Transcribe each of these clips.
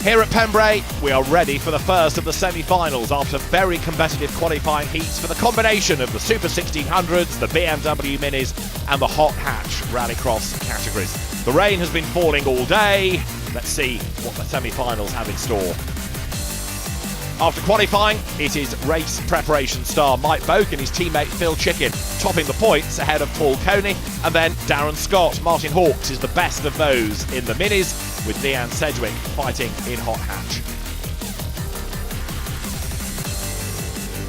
Here at Pembrey, we are ready for the first of the semi-finals after very competitive qualifying heats for the combination of the Super 1600s, the BMW Minis and the Hot Hatch Rallycross categories. The rain has been falling all day. Let's see what the semi-finals have in store. After qualifying, it is race preparation star Mike Boak and his teammate Phil Chicken topping the points ahead of Paul Coney, and then Darren Scott. Martin Hawks is the best of those in the Minis, with Leanne Sedgwick fighting in Hot Hatch.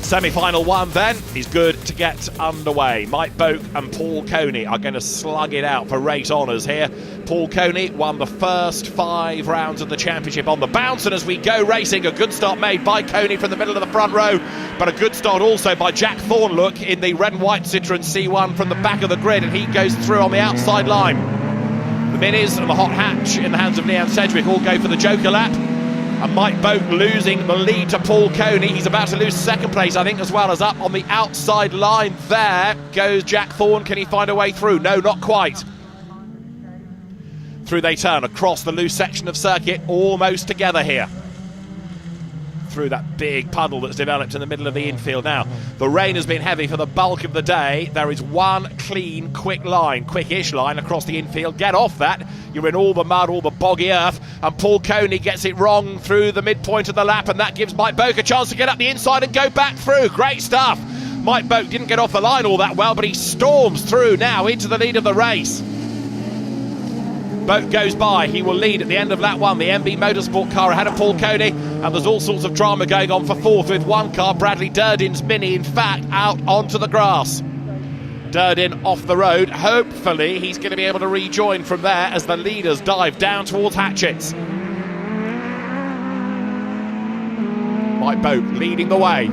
Semi-final one then is good to get underway. Mike Boak and Paul Coney are going to slug it out for race honours here. Paul Coney won the first 5 rounds of the championship on the bounce, and as we go racing, a good start made by Coney from the middle of the front row, but a good start also by Jack Thornlook in the red and white Citroen C1 from the back of the grid, and he goes through on the outside line. The Minis and the Hot Hatch in the hands of Leanne Sedgwick all go for the Joker lap. And Mike Boak losing the lead to Paul Coney. He's about to lose second place, I think, as well, as up on the outside line. There goes Jack Thorne. Can he find a way through? No, not quite. Through they turn across the loose section of circuit, almost together here. Through that big puddle that's developed in the middle of the infield now. The rain has been heavy for the bulk of the day. There is one clean, quick line, quickish line across the infield. Get off that. You're in all the mud, all the boggy earth, and Paul Coney gets it wrong through the midpoint of the lap, and that gives Mike Boak a chance to get up the inside and go back through. Great stuff. Mike Boak didn't get off the line all that well, but he storms through now into the lead of the race. Boak goes by, he will lead at the end of lap 1, the MB Motorsport car ahead of Paul Coney, and there's all sorts of drama going on for fourth with one car, Bradley Durden's Mini, in fact, out onto the grass. Durden off the road. Hopefully he's going to be able to rejoin from there as the leaders dive down towards Hatchets. Mike Boak leading the way.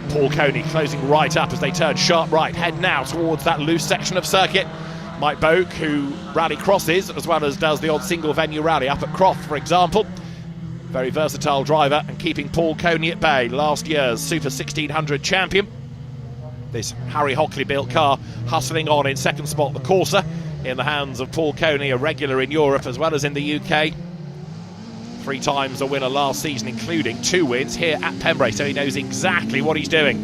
Paul Coney closing right up as they turn sharp right, head now towards that loose section of circuit. Mike Boak, who rallycrosses as well as does the odd single venue rally up at Croft, for example. Very versatile driver and keeping Paul Coney at bay, last year's Super 1600 champion. This Harry Hockley built car hustling on in second spot, the Corsa, in the hands of Paul Coney, a regular in Europe as well as in the UK. 3 times a winner last season, including 2 wins here at Pembrey, so he knows exactly what he's doing.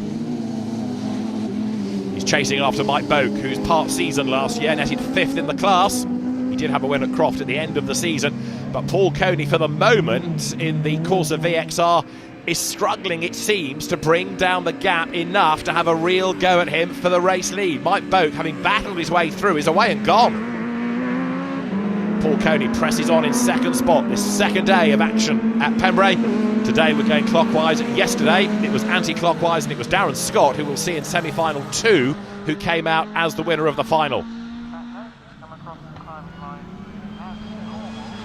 He's chasing after Mike Boak, whose part season last year netted 5th in the class. He did have a win at Croft at the end of the season, but Paul Coney, for the moment, in the Corsa VXR, is struggling, it seems, to bring down the gap enough to have a real go at him for the race lead. Mike Boak, having battled his way through, is away and gone. Paul Coney presses on in second spot, this second day of action at Pembrey. Today we're going clockwise. Yesterday it was anti-clockwise, and it was Darren Scott, who we'll see in semi-final 2, who came out as the winner of the final.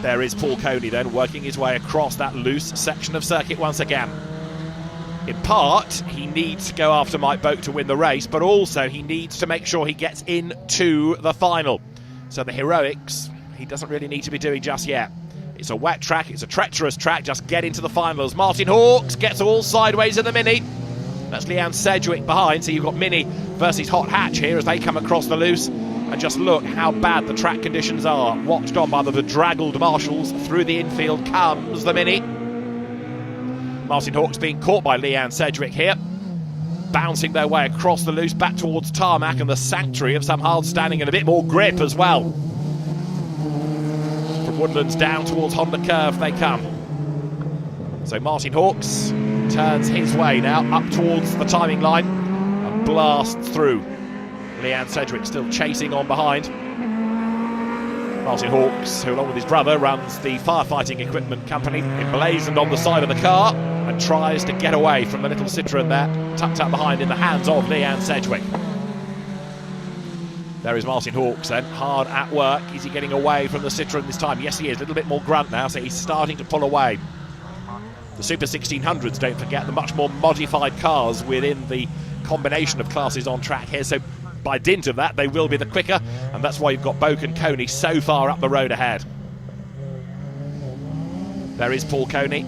There is Paul Coney then, working his way across that loose section of circuit once again. In part, he needs to go after Mike Boak to win the race, but also he needs to make sure he gets into the final. So the heroics, he doesn't really need to be doing just yet. It's a wet track, it's a treacherous track, just get into the finals. Martin Hawks gets all sideways in the Mini. That's Leanne Sedgwick behind, so you've got Mini versus Hot Hatch here as they come across the loose. And just look how bad the track conditions are. Watched on by the bedraggled marshals. Through the infield comes the Mini. Martin Hawks being caught by Leanne Sedgwick here. Bouncing their way across the loose back towards tarmac and the sanctuary of some hard standing and a bit more grip as well. From Woodlands down towards Honda Curve they come. So Martin Hawks turns his way now up towards the timing line and blasts through. Leanne Sedgwick still chasing on behind. Martin Hawks, who along with his brother runs the firefighting equipment company, emblazoned on the side of the car and tries to get away from the little Citroen there, tucked up behind in the hands of Leanne Sedgwick. There is Martin Hawks then, hard at work. Is he getting away from the Citroen this time? Yes, he is. A little bit more grunt now, so he's starting to pull away. The Super 1600s, don't forget, the much more modified cars within the combination of classes on track here, so by dint of that they will be the quicker, and that's why you've got Boak and Coney so far up the road ahead. There is Paul Coney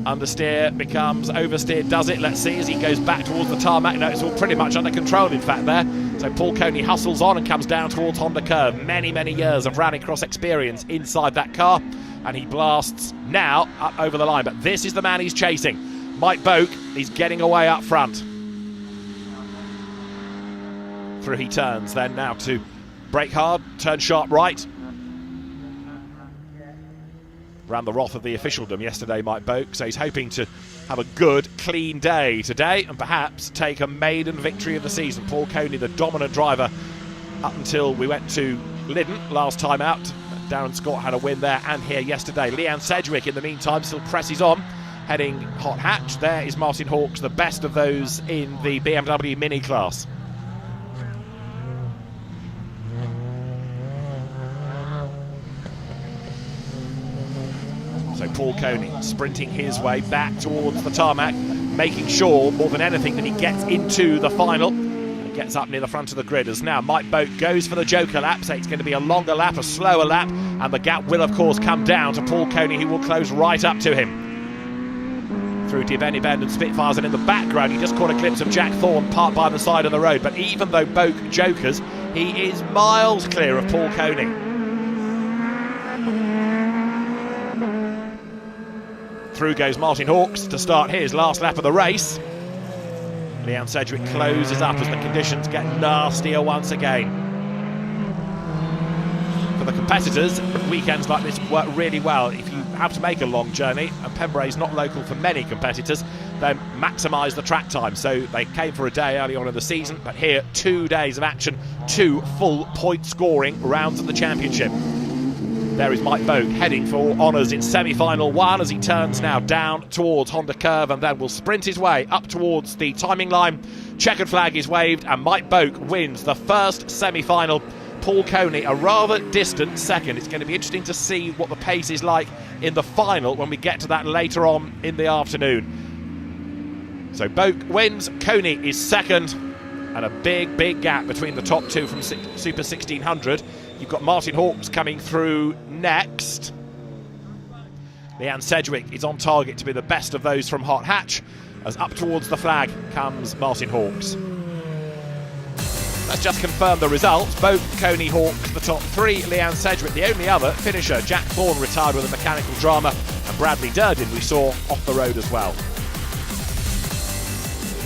Understeer becomes oversteer, does it? Let's see as he goes back towards the tarmac. No, it's all pretty much under control, in fact, there. So Paul Coney hustles on and comes down towards Honda Curve. Many, many years of Rallycross experience inside that car. And he blasts now up over the line. But this is the man he's chasing. Mike Boak, he's getting away up front. Through he turns, then now to brake hard, turn sharp right. Ran the wrath of the officialdom yesterday, Mike Boak, so he's hoping to have a good, clean day today and perhaps take a maiden victory of the season. Paul Coney, the dominant driver up until we went to Lyddon last time out. Darren Scott had a win there and here yesterday. Leanne Sedgwick, in the meantime, still presses on, heading hot hatch. There is Martin Hawkes, the best of those in the BMW Mini class. So Paul Coney sprinting his way back towards the tarmac, making sure more than anything that he gets into the final and gets up near the front of the grid. As now Mike Boak goes for the joker lap, so it's going to be a longer lap, a slower lap, and the gap will of course come down to Paul Coney, who will close right up to him. Through Benny Bend and Spitfires, and in the background he just caught a glimpse of Jack Thorne parked by the side of the road. But even though Boak jokers, he is miles clear of Paul Coney. Through goes Martin Hawkes to start his last lap of the race. Leanne Sedgwick closes up as the conditions get nastier once again. For the competitors, weekends like this work really well. If you have to make a long journey, and Pembrey is not local for many competitors, then maximise the track time. So they came for a day early on in the season, but here 2 days of action, 2 full point scoring rounds of the championship. There is Mike Boak heading for honours in semi-final 1 as he turns now down towards Honda Curve and then will sprint his way up towards the timing line. Checkered flag is waved and Mike Boak wins the first semi-final. Paul Coney a rather distant second. It's going to be interesting to see what the pace is like in the final when we get to that later on in the afternoon. So Boak wins, Coney is second, and a big, big gap between the top two from Super 1600. You've got Martin Hawkes coming through next. Leanne Sedgwick is on target to be the best of those from hot hatch, as up towards the flag comes Martin Hawkes. Let's just confirm the results. Boak, Coney, Hawkes, the top 3. Leanne Sedgwick, the only other finisher. Jack Thorne retired with a mechanical drama, and Bradley Durden we saw off the road as well.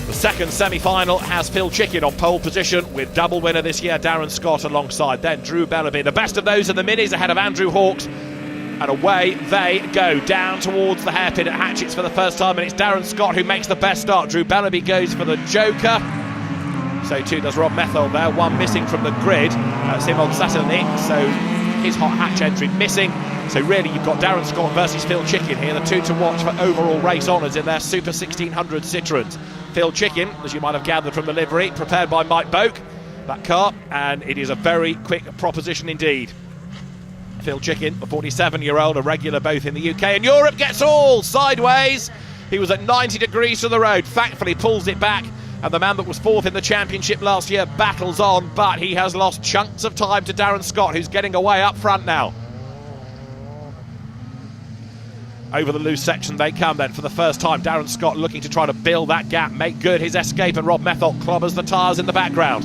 The second semi-final has Phil Chicken on pole position with double winner this year Darren Scott alongside then Drew Bellaby. The best of those are the minis ahead of Andrew Hawkes, and away they go down towards the hairpin at Hatchett's for the first time, and it's Darren Scott who makes the best start. Drew Bellaby goes for the joker, so too does Rob Methel there, one missing from the grid. Simon Saturday, so his hot hatch entry missing. So really you've got Darren Scott versus Phil Chicken here, the two to watch for overall race honours in their Super 1600 Citroens. Phil Chicken, as you might have gathered from the livery, prepared by Mike Boak, that car, and it is a very quick proposition indeed. Phil Chicken, the 47-year-old, a regular both in the UK and Europe, gets all sideways. He was at 90 degrees to the road, thankfully pulls it back, and the man that was fourth in the championship last year battles on, but he has lost chunks of time to Darren Scott, who's getting away up front now. Over the loose section they come then for the first time. Darren Scott looking to try to build that gap, make good his escape, and Rob Methel clobbers the tyres in the background.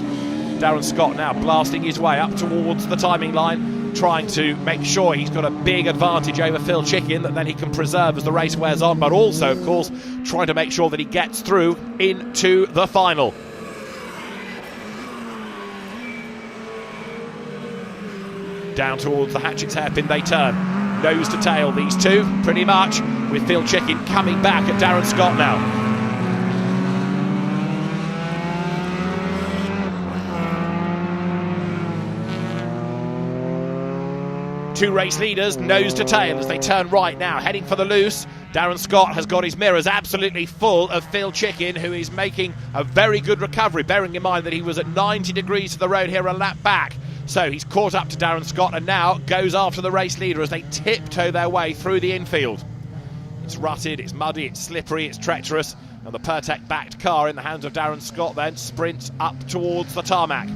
Darren Scott now blasting his way up towards the timing line, trying to make sure he's got a big advantage over Phil Chicken that then he can preserve as the race wears on, but also, of course, trying to make sure that he gets through into the final. Down towards the Hatchett's hairpin they turn. Nose to tail, these two, pretty much, with Phil Chicken coming back at Darren Scott now. Two race leaders, nose to tail, as they turn right now, heading for the loose. Darren Scott has got his mirrors absolutely full of Phil Chicken, who is making a very good recovery, bearing in mind that he was at 90 degrees to the road here a lap back. So he's caught up to Darren Scott and now goes after the race leader as they tiptoe their way through the infield. It's rutted, it's muddy, it's slippery, it's treacherous, and the Pertec-backed car in the hands of Darren Scott then sprints up towards the tarmac.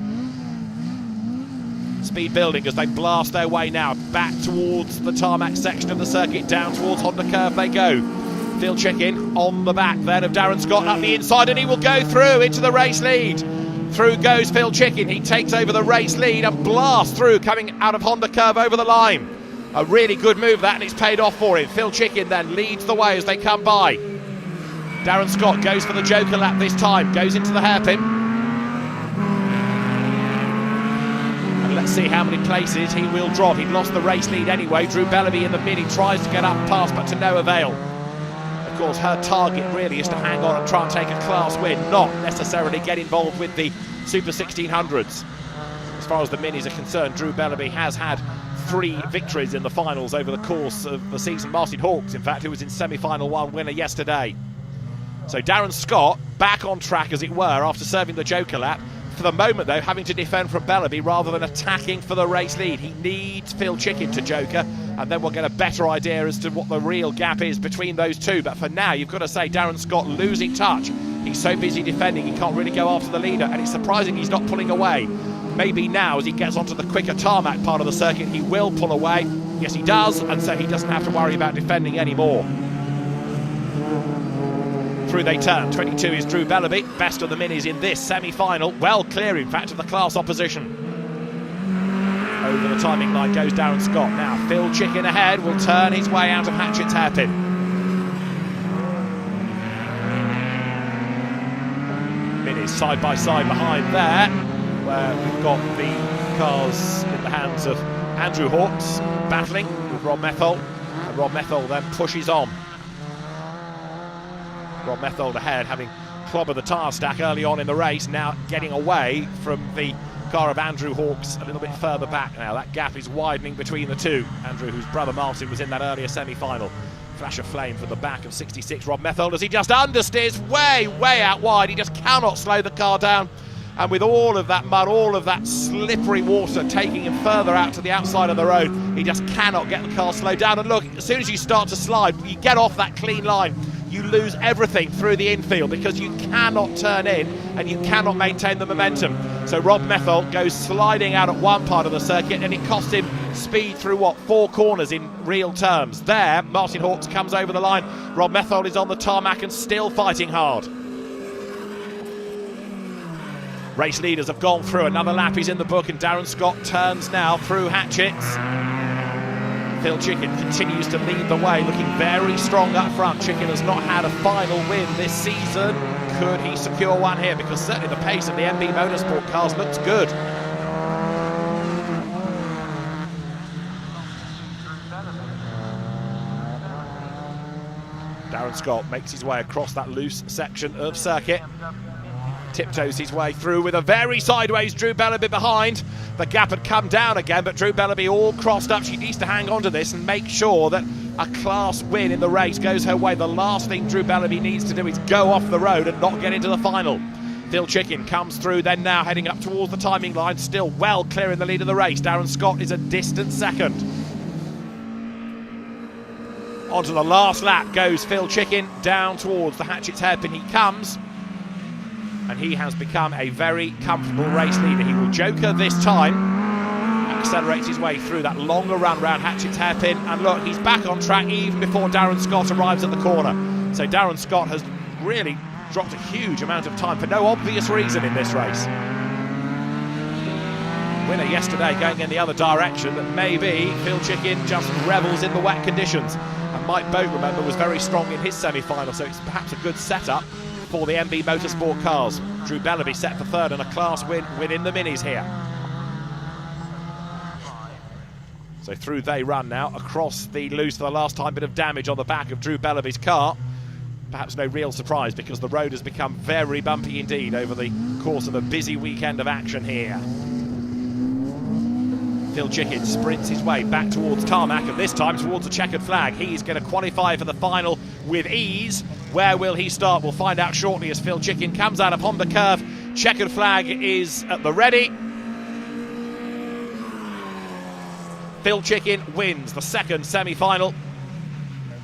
Speed building as they blast their way now back towards the tarmac section of the circuit, down towards Honda Curve they go. Phil Chicken on the back then of Darren Scott up the inside, and he will go through into the race lead. Through goes Phil Chicken. He takes over the race lead and blasts through, coming out of Honda Curve over the line. A really good move that, and it's paid off for him. Phil Chicken then leads the way as they come by. Darren Scott goes for the Joker lap this time, goes into the hairpin. And let's see how many places he will drop. He'd lost the race lead anyway. Drew Bellamy in the mini tries to get up past, but to no avail. Of course, her target really is to hang on and try and take a class win, not necessarily get involved with the Super 1600s. As far as the minis are concerned, Drew Bellamy has had 3 victories in the finals over the course of the season. Martin Hawkes, in fact, who was in semi-final 1 winner yesterday. So Darren Scott back on track, as it were, after serving the Joker lap. For the moment, though, having to defend from Bellamy rather than attacking for the race lead. He needs Phil Chicken to Joker, and then we'll get a better idea as to what the real gap is between those two. But for now, you've got to say Darren Scott losing touch. He's so busy defending, he can't really go after the leader, and it's surprising he's not pulling away. Maybe now, as he gets onto the quicker tarmac part of the circuit, he will pull away. Yes, he does, and so he doesn't have to worry about defending anymore. Through they turn. 22 is Drew Bellamy, best of the minis in this semi-final. Well clear, in fact, of the class opposition. Over the timing line goes Darren Scott. Now Phil Chicken ahead will turn his way out of Hatchett's hairpin. Minis side by side behind there, where we've got the cars in the hands of Andrew Hawkes battling with Rob Methold, and Rob Methold then pushes on. Rob Methold ahead, having clobbered the tyre stack early on in the race, now getting away from the car of Andrew Hawkes a little bit further back now. That gap is widening between the two. Andrew, whose brother Martin was in that earlier semi-final. Flash of flame from the back of 66 Rob Methold as he just understeers way out wide. He just cannot slow the car down. And with all of that mud, all of that slippery water taking him further out to the outside of the road, he just cannot get the car slowed down. And look, as soon as you start to slide, you get off that clean line, you lose everything through the infield because you cannot turn in and you cannot maintain the momentum. So Rob Methold goes sliding out at one part of the circuit, and it costs him speed through, 4 corners in real terms. There, Martin Hawkes comes over the line. Rob Methold is on the tarmac and still fighting hard. Race leaders have gone through. Another lap is in the book, and Darren Scott turns now through Hatchett's. Phil Chicken continues to lead the way, looking very strong up front. Chicken has not had a final win this season. Could he secure one here? Because certainly the pace of the MB Motorsport cars looks good. Darren Scott makes his way across that loose section of circuit. Tiptoes his way through with a very sideways Drew Bellamy behind. The gap had come down again, but Drew Bellamy all crossed up. She needs to hang on to this and make sure that a class win in the race goes her way. The last thing Drew Bellamy needs to do is go off the road and not get into the final. Phil Chicken comes through then, now heading up towards the timing line, still well clear in the lead of the race. Darren Scott is a distant second. Onto the last lap goes Phil Chicken, down towards the Hatchett's hairpin he comes. And he has become a very comfortable race leader. He will Joker this time, accelerates his way through that longer run round Hatchett's hairpin, and look, he's back on track even before Darren Scott arrives at the corner. So Darren Scott has really dropped a huge amount of time for no obvious reason in this race. Winner yesterday going in the other direction, but maybe Phil Chicken just revels in the wet conditions. And Mike Boat, remember, was very strong in his semi-final, so it's perhaps a good setup for the MB Motorsport cars. Drew Bellamy set for third and a class win within the minis here. So through they run now, across the loose for the last time, bit of damage on the back of Drew Bellamy's car. Perhaps no real surprise because the road has become very bumpy indeed over the course of a busy weekend of action here. Phil Chicken sprints his way back towards tarmac, and this time towards the checkered flag. He's going to qualify for the final with ease. Where will he start? We'll find out shortly as Phil Chicken comes out of Honda Curve. Checkered flag is at the ready. Phil Chicken wins the second semi-final.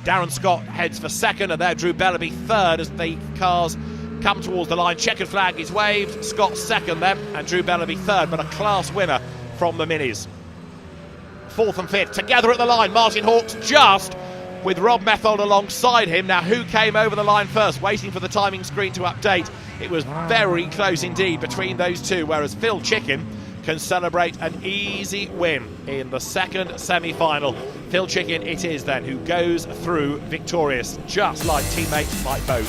Darren Scott heads for second, and there Drew Bellamy third as the cars come towards the line. Checkered flag is waved. Scott second then, and Drew Bellamy third, but a class winner from the minis. Fourth and fifth together at the line. Martin Hawkes just with Rob Methold alongside him. Now, who came over the line first? Waiting for the timing screen to update. It was very close indeed between those two, whereas Phil Chicken can celebrate an easy win in the second semi-final. Phil Chicken it is then who goes through victorious, just like teammate Mike Boat.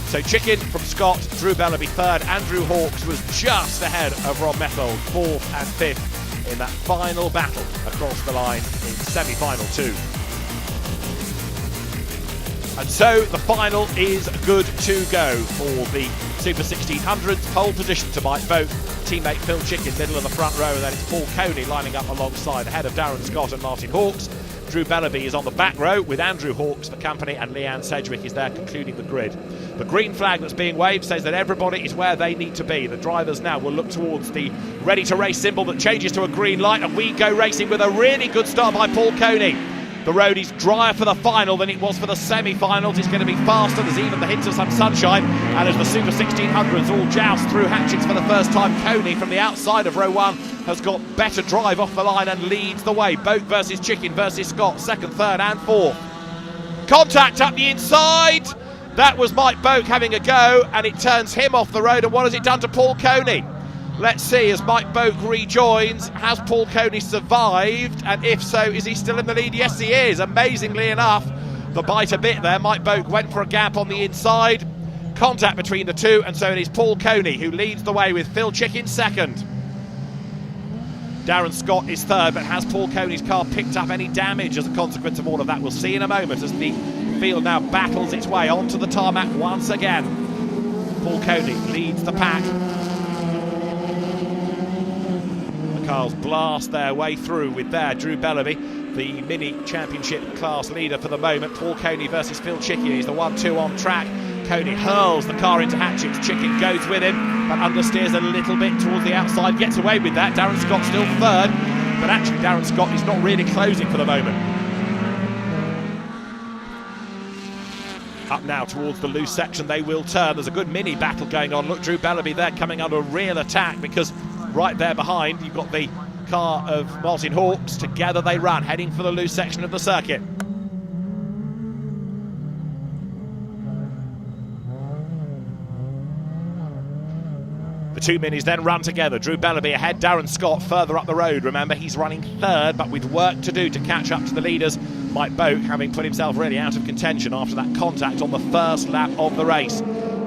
So Chicken from Scott, Drew Bellaby third, Andrew Hawks was just ahead of Rob Methold, fourth and fifth in that final battle across the line in semi-final 2. And so the final is good to go for the Super 1600s. Pole position to Mike Boat, teammate Phil Chicken middle of the front row, and then it's Paul Coney lining up alongside ahead of Darren Scott and Martin Hawks. Drew Bellaby is on the back row with Andrew Hawks for company, and Leanne Sedgwick is there concluding the grid. The green flag that's being waved says that everybody is where they need to be. The drivers now will look towards the ready to race symbol that changes to a green light, and we go racing with a really good start by Paul Coney. The road is drier for the final than it was for the semi-finals. It's going to be faster. There's even the hint of some sunshine. And as the Super 1600s all joust through hatchets for the first time, Coney from the outside of row 1 has got better drive off the line and leads the way. Boat versus Chicken versus Scott, second, third and fourth. Contact up the inside. That was Mike Boat having a go, and it turns him off the road. And what has it done to Paul Coney? Let's see as Mike Boak rejoins. Has Paul Coney survived? And if so, is he still in the lead? Yes, he is. Amazingly enough, the bite a bit there. Mike Boak went for a gap on the inside. Contact between the two, and so it is Paul Coney who leads the way with Phil Chicken second. Darren Scott is third, but has Paul Coney's car picked up any damage as a consequence of all of that? We'll see in a moment as the field now battles its way onto the tarmac once again. Paul Coney leads the pack. Cars blast their way through with there Drew Bellaby, the Mini Championship class leader for the moment. Paul Coney versus Phil Chicken. He's the 1-2 on track. Coney hurls the car into hatchets. Chicken goes with him, but understeers a little bit towards the outside, gets away with that. Darren Scott still third, but actually Darren Scott is not really closing for the moment. Up now towards the loose section they will turn. There's a good mini battle going on. Look, Drew Bellaby there coming under real attack, because right there behind you've got the car of Martin Hawks. Together they run, heading for the loose section of the circuit. The two minis then run together. Drew Bellaby ahead, Darren Scott further up the road. Remember, he's running third, but with work to do to catch up to the leaders. Mike Boak having put himself really out of contention after that contact on the first lap of the race.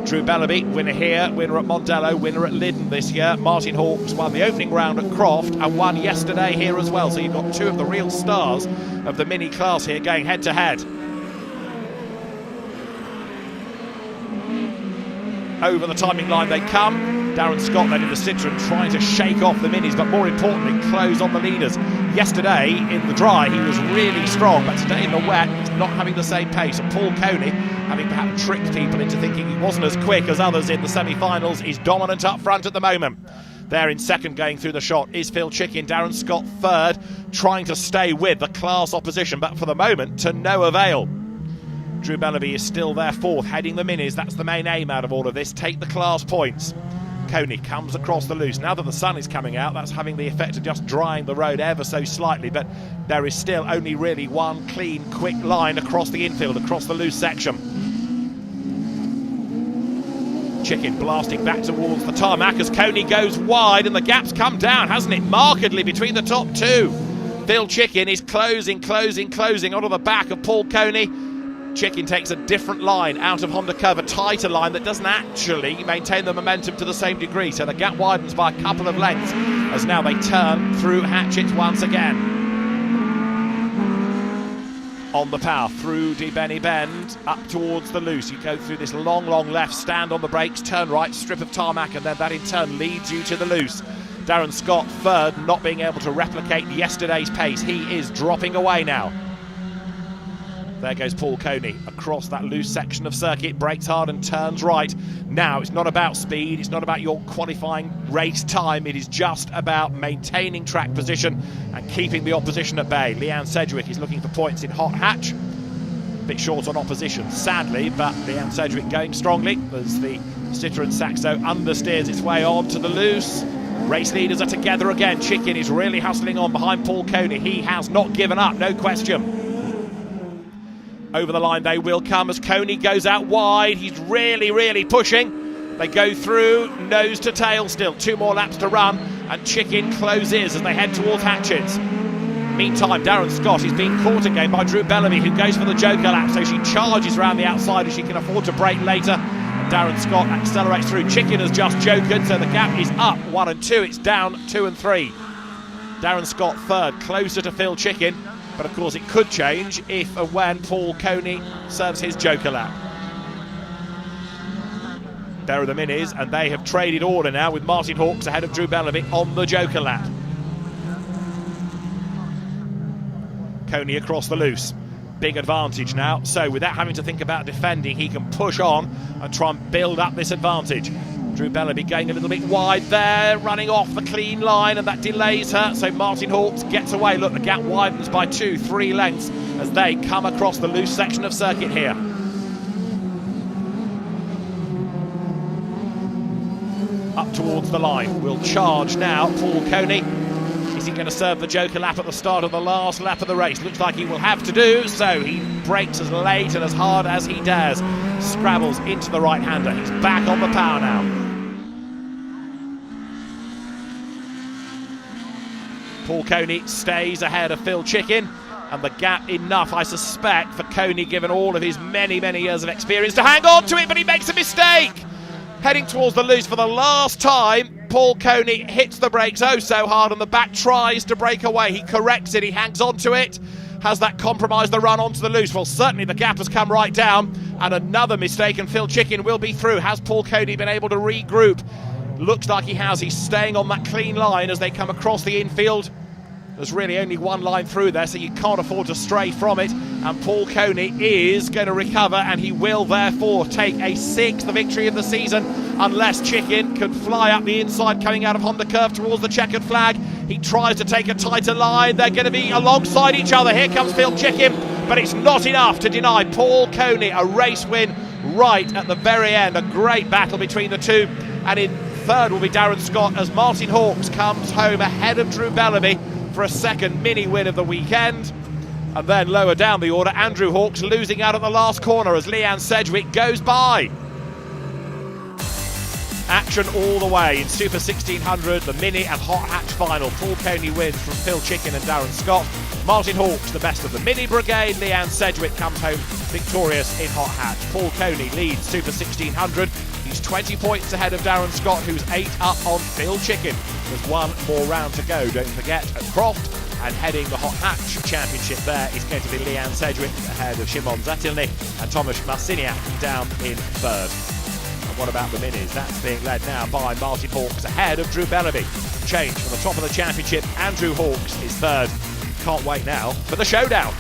Drew Bellaby, winner here, winner at Mondello, winner at Lyddon this year. Martin Hawks won the opening round at Croft and won yesterday here as well. So you've got two of the real stars of the mini class here going head to head. Over the timing line they come. Darren Scott then in the Citroen trying to shake off the minis, but more importantly close on the leaders. Yesterday in the dry he was really strong, but today in the wet he's not having the same pace. And Paul Coney, having perhaps tricked people into thinking he wasn't as quick as others in the semi-finals, is dominant up front at the moment. There in second going through the shot is Phil Chicken. Darren Scott third, trying to stay with the class opposition, but for the moment to no avail. Drew Bellaby is still there fourth, heading the minis. That's the main aim out of all of this, take the class points. Coney comes across the loose. Now that the sun is coming out, that's having the effect of just drying the road ever so slightly, but there is still only really one clean, quick line across the infield, across the loose section. Chicken blasting back towards the tarmac as Coney goes wide, and the gap's come down, hasn't it, markedly between the top two. Phil Chicken is closing onto the back of Paul Coney. Chicken takes a different line out of Honda Curve, a tighter line that doesn't actually maintain the momentum to the same degree, so the gap widens by a couple of lengths as now they turn through hatchets once again. On the power through De Benny Bend up towards the loose. You go through this long left, stand on the brakes, turn right, strip of tarmac, and then that in turn leads you to the loose. Darren Scott third, not being able to replicate yesterday's pace. He is dropping away now. There goes Paul Coney across that loose section of circuit, brakes hard and turns right. Now it's not about speed, it's not about your qualifying race time, it is just about maintaining track position and keeping the opposition at bay. Leanne Sedgwick is looking for points in hot hatch. A bit short on opposition, sadly, but Leanne Sedgwick going strongly as the Citroen Saxo understeers its way on to the loose. Race leaders are together again. Chicken is really hustling on behind Paul Coney. He has not given up, no question. Over the line they will come as Coney goes out wide. He's really pushing. They go through, nose to tail still. 2 more laps to run, and Chicken closes as they head towards Hatchets. Meantime, Darren Scott is being caught again by Drew Bellamy, who goes for the Joker lap, so she charges around the outside as she can afford to brake later. And Darren Scott accelerates through. Chicken has just jokered, so the gap is up 1 and 2. It's down 2 and 3. Darren Scott third, closer to Phil Chicken, but of course it could change if and when Paul Coney serves his Joker lap. There are the Minis, and they have traded order now with Martin Hawks ahead of Drew Bellamy on the Joker lap. Coney across the loose. Big advantage now, so without having to think about defending, he can push on and try and build up this advantage. Drew Bellamy going a little bit wide there, running off the clean line, and that delays her, so Martin Hawks gets away. Look, the gap widens by 2-3 lengths as they come across the loose section of circuit here. Up towards the line, will charge now Paul Coney. Is he going to serve the Joker lap at the start of the last lap of the race? Looks like he will have to do, so he brakes as late and as hard as he dares. Scrabbles into the right-hander. He's back on the power now. Paul Coney stays ahead of Phil Chicken, and the gap enough, I suspect, for Coney, given all of his many years of experience, to hang on to it, but he makes a mistake. Heading towards the loose for the last time. Paul Coney hits the brakes oh so hard, and the back tries to break away. He corrects it, he hangs on to it. Has that compromised the run onto the loose? Well, certainly the gap has come right down, and another mistake, and Phil Chicken will be through. Has Paul Coney been able to regroup? Looks like he has. He's staying on that clean line as they come across the infield. There's really only one line through there, so you can't afford to stray from it. And Paul Coney is going to recover, and he will therefore take a 6th victory of the season, unless Chicken can fly up the inside coming out of Honda Curve towards the checkered flag. He tries to take a tighter line. They're going to be alongside each other. Here comes Phil Chicken, but it's not enough to deny Paul Coney a race win right at the very end. A great battle between the two. And in third will be Darren Scott as Martin Hawks comes home ahead of Drew Bellamy for a second mini win of the weekend. And then lower down the order, Andrew Hawks losing out at the last corner as Leanne Sedgwick goes by. Action all the way in Super 1600, the mini and hot hatch final. Paul Coney wins from Phil Chicken and Darren Scott. Martin Hawks, the best of the mini brigade. Leanne Sedgwick comes home victorious in hot hatch. Paul Coney leads Super 1600. He's 20 points ahead of Darren Scott, who's 8 up on Phil Chicken. There's one more round to go, don't forget, at Croft. And heading the Hot Hatch Championship there is going to be Leanne Sedgwick ahead of Shimon Zatilny and Tomasz Marciniak down in third. And what about the minis? That's being led now by Martin Hawks ahead of Drew Bellamy. Change from the top of the championship. Andrew Hawks is third. Can't wait now for the showdown.